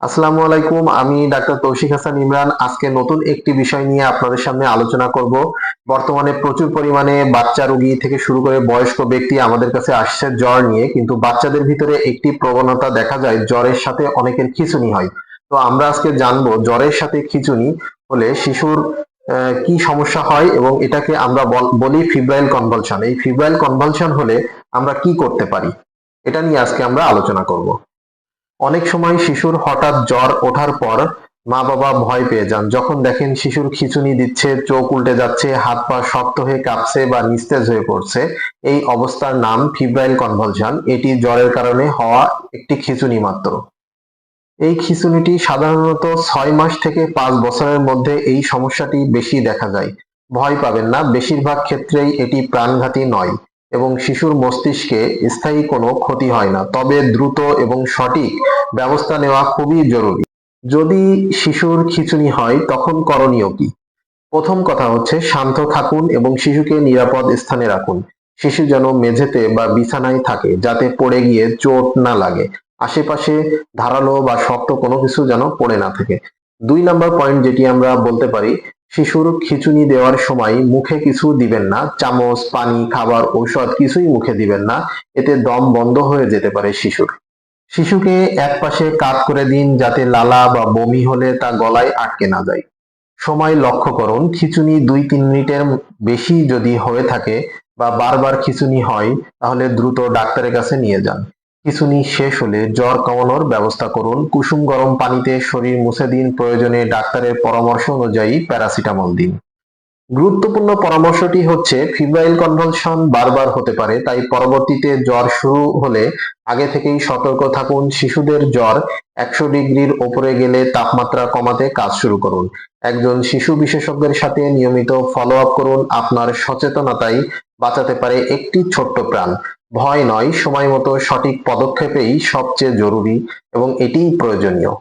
আসসালামু আলাইকুম। আমি ডাক্তার তৌশিক হাসান ইমরান। আজকে নতুন একটি বিষয় নিয়ে আপনাদের সামনে আলোচনা করব। বর্তমানে প্রচুর পরিমাণে বাচ্চা রোগী থেকে শুরু করে বয়স্ক ব্যক্তি আমাদের কাছে আসছে জ্বর নিয়ে, কিন্তু বাচ্চাদের ভিতরে একটি প্রবণতা দেখা যায়, জ্বরের সাথে অনেকের খিঁচুনি হয়। তো আমরা আজকে জানবো জ্বরের সাথে খিঁচুনি হলে শিশুর কি সমস্যা হয় এবং এটাকে আমরা বলি ফিব্রাইল কনভালশন। এই ফিব্রাইল কনভালশন হলে আমরা কি করতে পারি, এটা নিয়ে আজকে আমরা আলোচনা করব। অনেক সময় শিশুর হঠাৎ জ্বর ওঠার পর মা বাবা ভয় পেয়ে যান যখন দেখেন শিশুর খিঁচুনি দিচ্ছে, চোখ উল্টে যাচ্ছে, হাত পা শক্ত হয়ে কাঁপছে বা নিস্তেজ হয়ে পড়ছে। এই অবস্থার নাম ফিব্রাইল কনভালশন। এটি জ্বরের কারণে হওয়া একটি খিঁচুনি মাত্র। এই খিঁচুনিটি সাধারণত 6 মাস থেকে 5 বছরের মধ্যে এই সমস্যাটি বেশি দেখা যায়। ভয় পাবেন না, বেশিরভাগ ক্ষেত্রেই এটি প্রাণঘাতী নয় এবং শিশুর মস্তিষ্কে স্থায়ী কোনো ক্ষতি হয় না, তবে দ্রুত এবং সঠিক ব্যবস্থা নেওয়া খুবই জরুরি। যদি শিশুর খিঁচুনি হয় তখন করণীয় কি? প্রথম কথা হচ্ছে শান্ত থাকুন এবং শিশুকে নিরাপদ স্থানে রাখুন। শিশু যেন মেঝেতে বা বিছানায় থাকে, যাতে পড়ে গিয়ে চোট না লাগে। আশেপাশে ধারালো বা শক্ত কোনো কিছু যেন পড়ে না থাকে। 2 নম্বর পয়েন্ট যেটি আমরা বলতে পারি, শিশুর খিঁচুনি দেওয়ার সময় মুখে কিছু দিবেন না। চামচ, পানি, খাবার, ঔষধ কিছুই মুখে দিবেন না। এতে দম বন্ধ হয়ে যেতে পারে শিশুর। শিশুকে একপাশে কাত করে দিন, যাতে লালা বা বমি হলে তা গলায় আটকে না যায়। সময় লক্ষ্য করুন, খিঁচুনি 2-3 মিনিটের বেশি যদি হয়ে থাকে বা বারবার খিঁচুনি হয়, তাহলে দ্রুত ডাক্তারের কাছে নিয়ে যান। খিঁচুনি শেষ হলে জ্বর কমানোর ব্যবস্থা করুন। কুসুম গরম পানিতে শরীর মুছে দিন। প্রয়োজনে ডাক্তারের পরামর্শ অনুযায়ী প্যারাসিটামল দিন। গুরুত্বপূর্ণ পরামর্শটি হচ্ছে, ফিব্রাইল কনভালশন বারবার হতে পারে, তাই পরবর্তীতে জ্বর শুরু হলে আগে থেকেই সতর্ক থাকুন। শিশুদের জ্বর 100 ডিগ্রির ওপরে গেলে তাপমাত্রা কমাতে কাজ শুরু করুন। একজন শিশু বিশেষজ্ঞের সাথে নিয়মিত ফলো আপ করুন। আপনার সচেতনতাই বাঁচাতে পারে একটি ছোট্ট প্রাণ। ভয় নয়, সময় মতো সঠিক পদক্ষেপেই সবচেয়ে জরুরি এবং এটিই প্রয়োজনীয়।